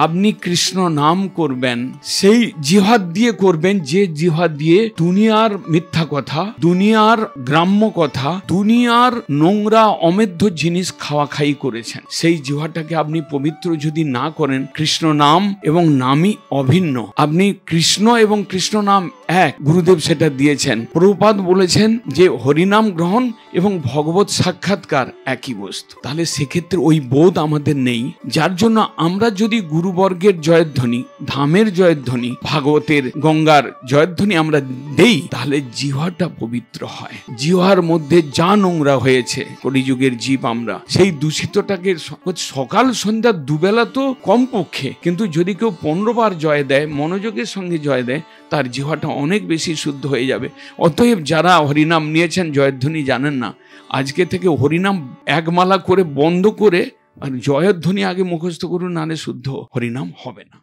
আপনি কৃষ্ণ নাম করবেন, সেই জিহ্বা দিয়ে করবেন যে জিহ্বা দিয়ে দুনিয়ার মিথ্যা কথা, দুনিয়ার গ্রাম্য কথা, দুনিয়ার নোংরা অমেধ্য জিনিস খাওয়া খাই করেছেন। সেই জিহ্বাটাকে আপনি পবিত্র যদি না করেন, কৃষ্ণ নাম এবং নামই অভিন্ন। আপনি কৃষ্ণ এবং কৃষ্ণ নাম এক, গুরুদেব সেটা দিয়েছেন। প্রভুপাদ বলেছেন যে হরিনাম গ্রহণ এবং ভগবত সাক্ষাৎকার একই বস্তু। তাহলে সেক্ষেত্রে ওই বোধ আমাদের নেই, যার জন্য আমরা যদি গুরুবর্গের জয়ধ্বনি, ধামের জয়ধ্বনি, ভাগবতের গঙ্গার জয়ধ্বনি আমরা দেই, তাহলে জিহ্বাটা পবিত্র হয়। জিহ্বার মধ্যে যা নোংরা হয়েছে কলিযুগের জীব আমরা, সেই দূষিতটাকে সকাল সন্ধ্যা দুবেলা তো কমপক্ষে, কিন্তু যদি কেউ 15 বার জয় দেয়, মনোযোগের সঙ্গে জয় দেয়, তার জিহ্বাটা অনেক বেশি শুদ্ধ হয়ে যাবে। অতএব যারা হরিনাম নিয়েছেন, জয়ধ্বনি জানেন না, আজকে থেকে হরিনাম একমালা করে বন্ধ করে আর জয়ধ্বনি আগে মুখস্থ করুন, নাহলে শুদ্ধ হরিনাম হবে না।